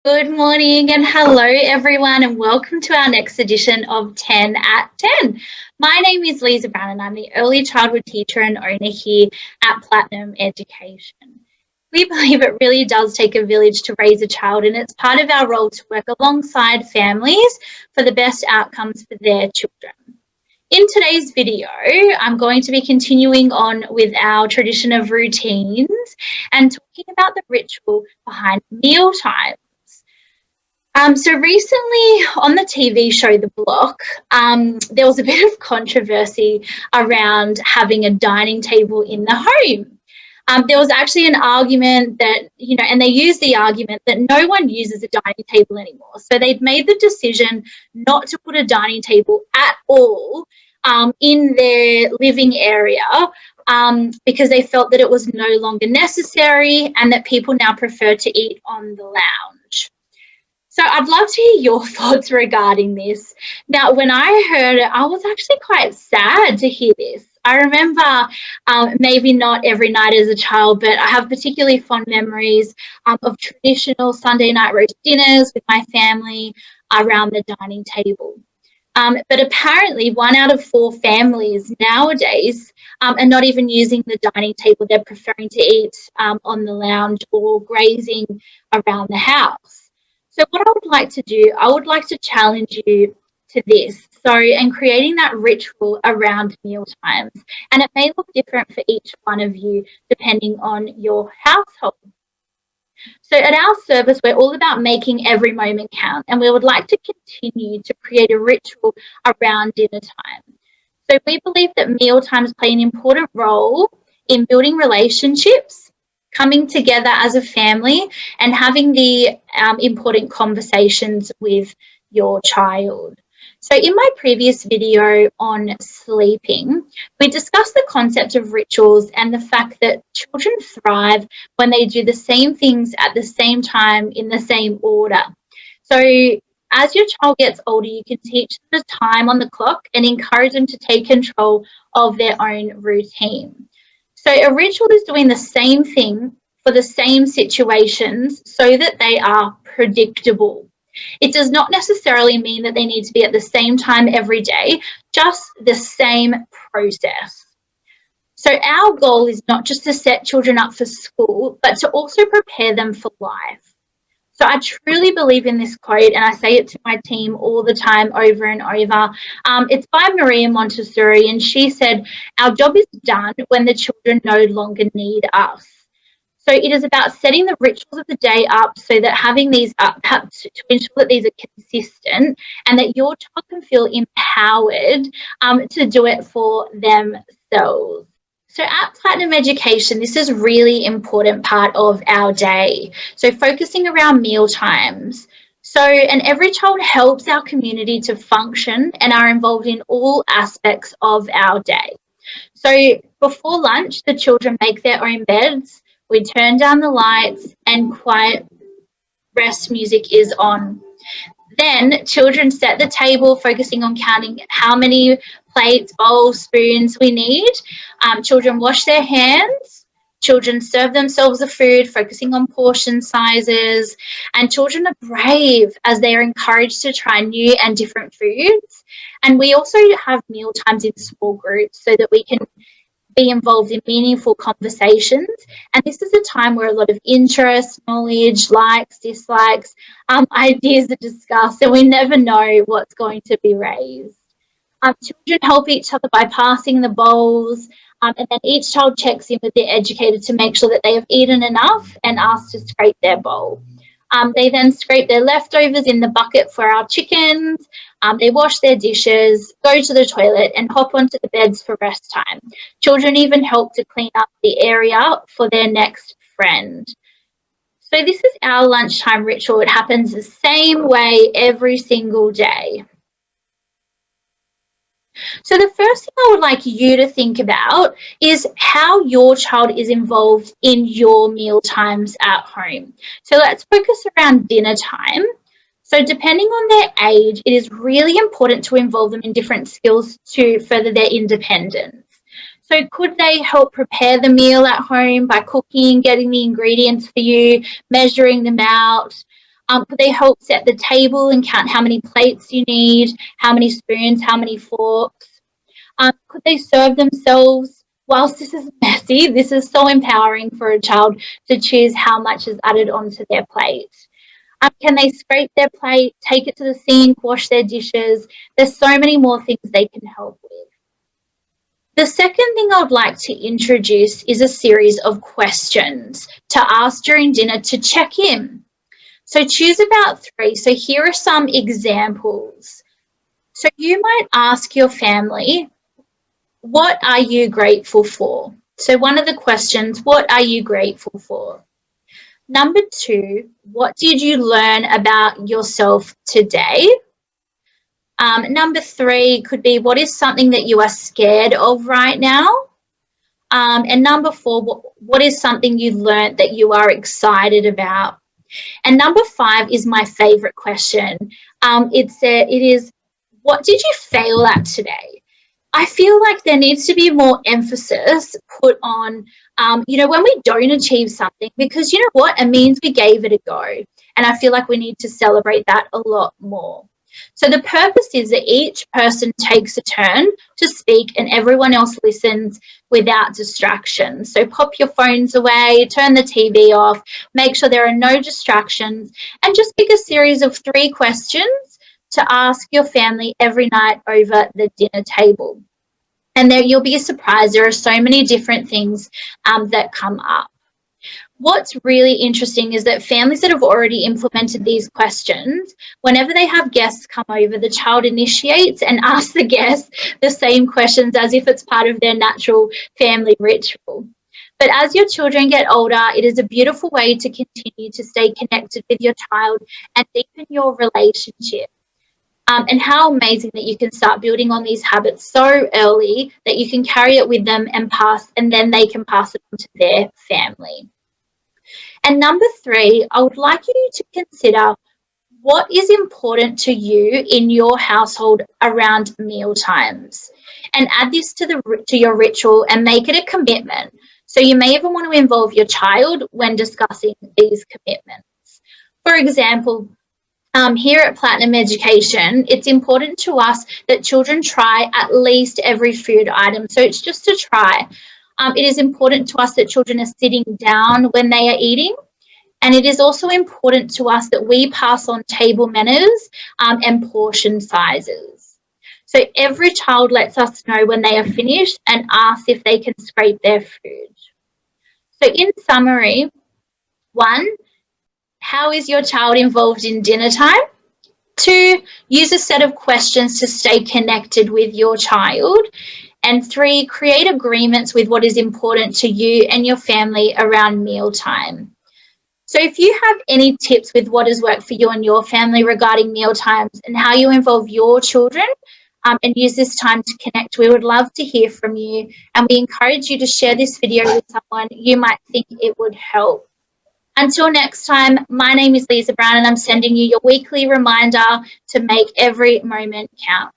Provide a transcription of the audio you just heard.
Good morning and hello everyone and welcome to our next edition of 10 at 10. My name is Lisa Brown and I'm the early childhood teacher and owner here at Platinum Education. We believe it really does take a village to raise a child, and it's part of our role to work alongside families for the best outcomes for their children. In today's video, I'm going to be continuing on with our tradition of routines and talking about the ritual behind mealtime. So recently on the TV show The Block, there was a bit of controversy around having a dining table in the home. There was actually an argument that, and they used the argument that no one uses a dining table anymore. So they've made the decision not to put a dining table at all in their living area because they felt that it was no longer necessary and that people now prefer to eat on the lounge. So I'd love to hear your thoughts regarding this. Now, when I heard it, I was actually quite sad to hear this. I remember maybe not every night as a child, but I have particularly fond memories of traditional Sunday night roast dinners with my family around the dining table. But apparently 1 out of 4 families nowadays are not even using the dining table. They're preferring to eat on the lounge or grazing around the house. So what I would like to do, I would like to challenge you to this. And creating that ritual around meal times. And it may look different for each one of you depending on your household. So at our service, we're all about making every moment count, and we would like to continue to create a ritual around dinner time. So we believe that meal times play an important role in building relationships, coming together as a family, and having the important conversations with your child. So in my previous video on sleeping, we discussed the concept of rituals and the fact that children thrive when they do the same things at the same time in the same order. So as your child gets older, you can teach them the time on the clock and encourage them to take control of their own routine. So a ritual is doing the same thing for the same situations so that they are predictable. It does not necessarily mean that they need to be at the same time every day, just the same process. So our goal is not just to set children up for school, but to also prepare them for life. So I truly believe in this quote, and I say it to my team all the time over and over. It's by Maria Montessori, and she said, "Our job is done when the children no longer need us." So it is about setting the rituals of the day up so that having these up to ensure that these are consistent and that your child can feel empowered to do it for themselves. So at Platinum Education, this is a really important part of our day. So focusing around meal times. And every child helps our community to function and are involved in all aspects of our day. So before lunch, the children make their own beds. We turn down the lights and quiet rest music is on. Then children set the table, focusing on counting how many plates, bowls, spoons we need. Children wash their hands. Children serve themselves the food, focusing on portion sizes. And children are brave as they are encouraged to try new and different foods. And we also have meal times in small groups so that we can be involved in meaningful conversations. And this is a time where a lot of interest, knowledge, likes, dislikes, ideas are discussed, and we never know what's going to be raised. Children help each other by passing the bowls, and then each child checks in with their educator to make sure that they have eaten enough and asked to scrape their bowl. They then scrape their leftovers in the bucket for our chickens. They wash their dishes, go to the toilet, and hop onto the beds for rest time. Children even help to clean up the area for their next friend. So this is our lunchtime ritual. It happens the same way every single day. So the first thing I would like you to think about is how your child is involved in your meal times at home. So let's focus around dinner time. So depending on their age, it is really important to involve them in different skills to further their independence. So could they help prepare the meal at home by cooking, getting the ingredients for you, measuring them out? Could they help set the table and count how many plates you need, how many spoons, how many forks? Could they serve themselves? Whilst this is messy, this is so empowering for a child to choose how much is added onto their plate. Can they scrape their plate, take it to the sink, wash their dishes? There's so many more things they can help with. The second thing I would like to introduce is a series of questions to ask during dinner to check in. So choose about 3. So here are some examples. So you might ask your family, what are you grateful for? So one of the questions, what are you grateful for? Number 2, what did you learn about yourself today? Number 3 could be, what is something that you are scared of right now? And number 4, what is something you learned that you are excited about? And number 5 is my favorite question. It is, what did you fail at today? I feel like there needs to be more emphasis put on, when we don't achieve something, because you know what? It means we gave it a go. And I feel like we need to celebrate that a lot more. So the purpose is that each person takes a turn to speak and everyone else listens without distractions. So pop your phones away, turn the TV off, make sure there are no distractions, and just pick a series of 3 questions to ask your family every night over the dinner table. And there you'll be surprised. There are so many different things that come up. What's really interesting is that families that have already implemented these questions, whenever they have guests come over, the child initiates and asks the guests the same questions as if it's part of their natural family ritual. But as your children get older, it is a beautiful way to continue to stay connected with your child and deepen your relationship. And how amazing that you can start building on these habits so early that you can carry it with them and then they can pass it on to their family. And number 3, I would like you to consider what is important to you in your household around meal times, and add this to your ritual and make it a commitment. So you may even want to involve your child when discussing these commitments. For example, here at Platinum Education, it's important to us that children try at least every food item. So it's just a try. It is important to us that children are sitting down when they are eating. And it is also important to us that we pass on table manners and portion sizes. So every child lets us know when they are finished and asks if they can scrape their food. So in summary, 1, how is your child involved in dinner time? 2, use a set of questions to stay connected with your child. And 3, create agreements with what is important to you and your family around mealtime. So if you have any tips with what has worked for you and your family regarding meal times and how you involve your children and use this time to connect, we would love to hear from you. And we encourage you to share this video with someone you might think it would help. Until next time, my name is Lisa Brown and I'm sending you your weekly reminder to make every moment count.